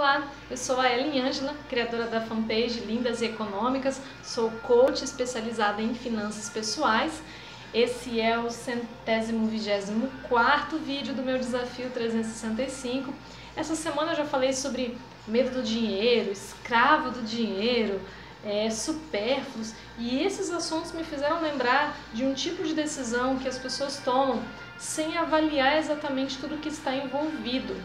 Olá, eu sou a Ellen Ângela, criadora da fanpage Lindas e Econômicas, sou coach especializada em finanças pessoais. Esse é o 124º vídeo do meu desafio 365. Essa semana eu já falei sobre medo do dinheiro, escravo do dinheiro, supérfluos, e esses assuntos me fizeram lembrar de um tipo de decisão que as pessoas tomam sem avaliar exatamente tudo que está envolvido.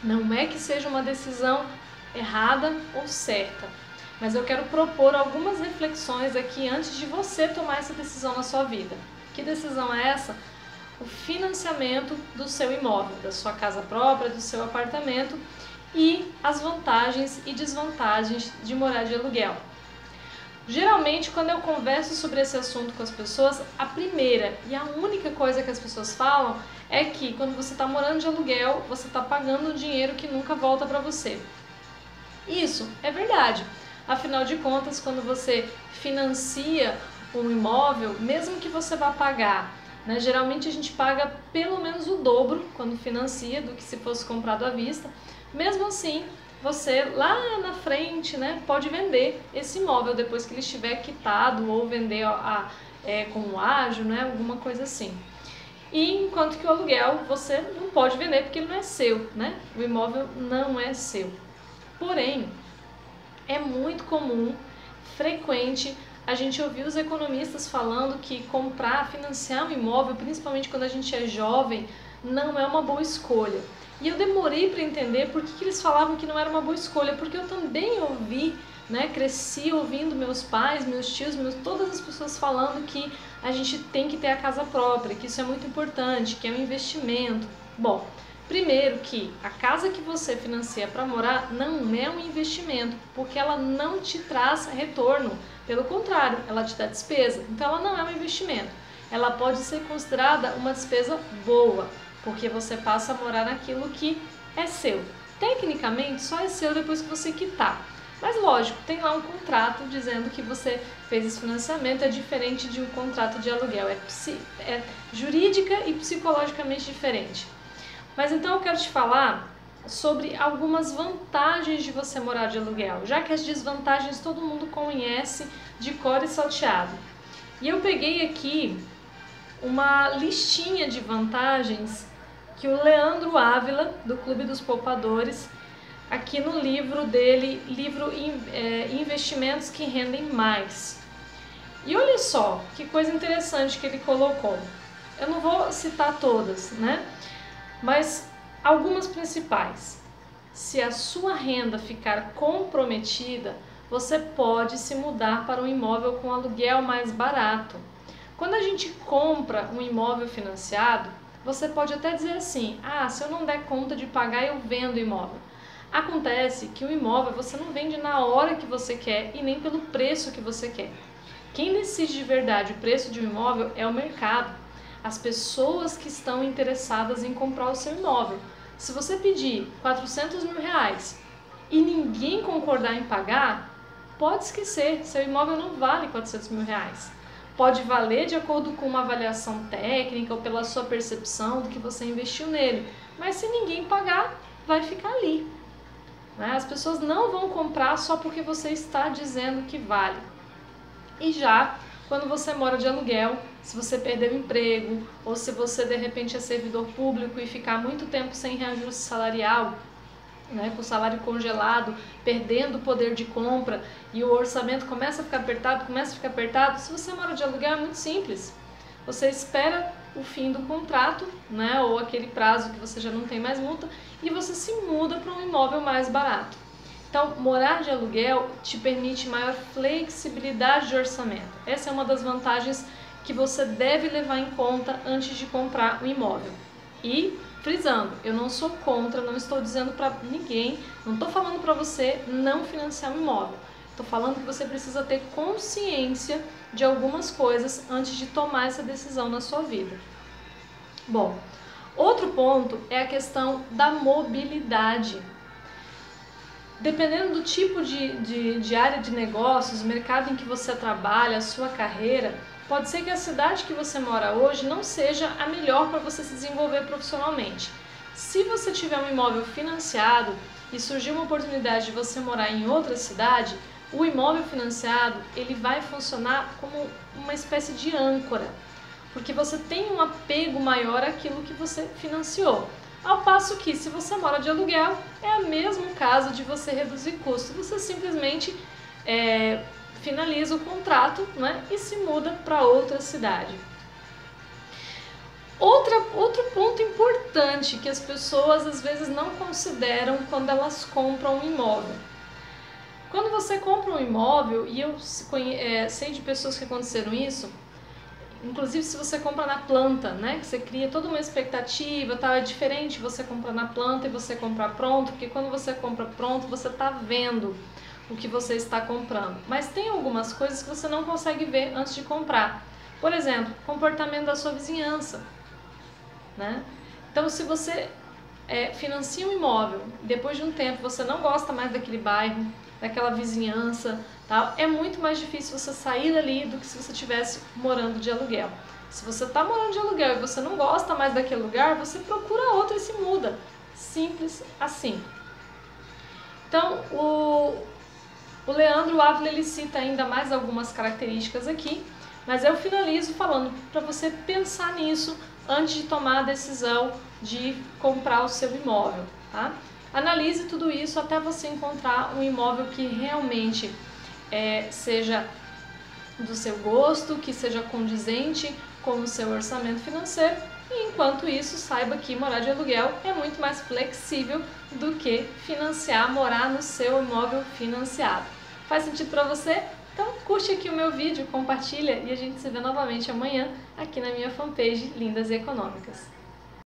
Não é que seja uma decisão errada ou certa, mas eu quero propor algumas reflexões aqui antes de você tomar essa decisão na sua vida. Que decisão é essa? O financiamento do seu imóvel, da sua casa própria, do seu apartamento e as vantagens e desvantagens de morar de aluguel. Geralmente, quando eu converso sobre esse assunto com as pessoas, a primeira e a única coisa que as pessoas falam é que quando você está morando de aluguel, você está pagando um dinheiro que nunca volta para você. Isso é verdade. Afinal de contas, quando você financia um imóvel, mesmo que você vá pagar, geralmente a gente paga pelo menos o dobro quando financia do que se fosse comprado à vista. Mesmo assim, você lá na frente pode vender esse imóvel depois que ele estiver quitado ou vender com um ágio, alguma coisa assim. E enquanto que o aluguel você não pode vender porque ele não é seu, O imóvel não é seu. Porém, é muito comum, frequente, a gente ouvir os economistas falando que comprar, financiar um imóvel, principalmente quando a gente é jovem, não é uma boa escolha. E eu demorei para entender por que eles falavam que não era uma boa escolha, porque eu também ouvi, cresci ouvindo meus pais, meus tios, todas as pessoas falando que a gente tem que ter a casa própria, que isso é muito importante, que é um investimento. Bom, primeiro que a casa que você financia para morar não é um investimento, porque ela não te traz retorno, pelo contrário, ela te dá despesa, então ela não é um investimento. Ela pode ser considerada uma despesa boa, porque você passa a morar naquilo que é seu. Tecnicamente, só é seu depois que você quitar. Mas lógico, tem lá um contrato dizendo que você fez esse financiamento, é diferente de um contrato de aluguel, é jurídica e psicologicamente diferente. Mas então eu quero te falar sobre algumas vantagens de você morar de aluguel, já que as desvantagens todo mundo conhece de cor e salteado. E eu peguei aqui uma listinha de vantagens que o Leandro Ávila, do Clube dos Poupadores, aqui no livro dele, Investimentos que Rendem Mais. E olha só que coisa interessante que ele colocou. Eu não vou citar todas, mas algumas principais. Se a sua renda ficar comprometida, você pode se mudar para um imóvel com aluguel mais barato. Quando a gente compra um imóvel financiado, você pode até dizer assim, se eu não der conta de pagar, eu vendo o imóvel. Acontece que o imóvel você não vende na hora que você quer e nem pelo preço que você quer. Quem decide de verdade o preço de um imóvel é o mercado, as pessoas que estão interessadas em comprar o seu imóvel. Se você pedir R$400 mil e ninguém concordar em pagar, pode esquecer, seu imóvel não vale R$400 mil. Pode valer de acordo com uma avaliação técnica ou pela sua percepção do que você investiu nele, mas se ninguém pagar, vai ficar ali. As pessoas não vão comprar só porque você está dizendo que vale. E já quando você mora de aluguel, se você perder o emprego ou se você de repente é servidor público e ficar muito tempo sem reajuste salarial, com o salário congelado, perdendo o poder de compra e o orçamento começa a ficar apertado, se você mora de aluguel é muito simples. Você espera o fim do contrato, ou aquele prazo que você já não tem mais multa, e você se muda para um imóvel mais barato. Então, morar de aluguel te permite maior flexibilidade de orçamento. Essa é uma das vantagens que você deve levar em conta antes de comprar um imóvel. E, frisando, eu não sou contra, não estou dizendo para ninguém, não estou falando para você não financiar um imóvel. Estou falando que você precisa ter consciência de algumas coisas antes de tomar essa decisão na sua vida. Bom, outro ponto é a questão da mobilidade. Dependendo do tipo de área de negócios, mercado em que você trabalha, a sua carreira, pode ser que a cidade que você mora hoje não seja a melhor para você se desenvolver profissionalmente. Se você tiver um imóvel financiado e surgir uma oportunidade de você morar em outra cidade, o imóvel financiado ele vai funcionar como uma espécie de âncora, porque você tem um apego maior àquilo que você financiou. Ao passo que, se você mora de aluguel, é o mesmo caso de você reduzir custo. Você simplesmente finaliza o contrato, né, e se muda para outra cidade. Outro ponto importante que as pessoas às vezes não consideram quando elas compram um imóvel. Quando você compra um imóvel, e eu sei de pessoas que aconteceram isso, inclusive se você compra na planta, né, que você cria toda uma expectativa, tá? É diferente você comprar na planta e você comprar pronto, porque quando você compra pronto, você está vendo o que você está comprando. Mas tem algumas coisas que você não consegue ver antes de comprar. Por exemplo, comportamento da sua vizinhança, né? Então, se você financia um imóvel, depois de um tempo você não gosta mais daquele bairro, daquela vizinhança, tá? É muito mais difícil você sair dali do que se você estivesse morando de aluguel. Se você está morando de aluguel e você não gosta mais daquele lugar, você procura outro e se muda. Simples assim. Então, o Leandro Ávila ele cita ainda mais algumas características aqui, mas eu finalizo falando para você pensar nisso antes de tomar a decisão de comprar o seu imóvel, tá? Analise tudo isso até você encontrar um imóvel que realmente seja do seu gosto, que seja condizente com o seu orçamento financeiro. E enquanto isso, saiba que morar de aluguel é muito mais flexível do que morar no seu imóvel financiado. Faz sentido para você? Então curte aqui o meu vídeo, compartilha e a gente se vê novamente amanhã aqui na minha fanpage Lindas e Econômicas.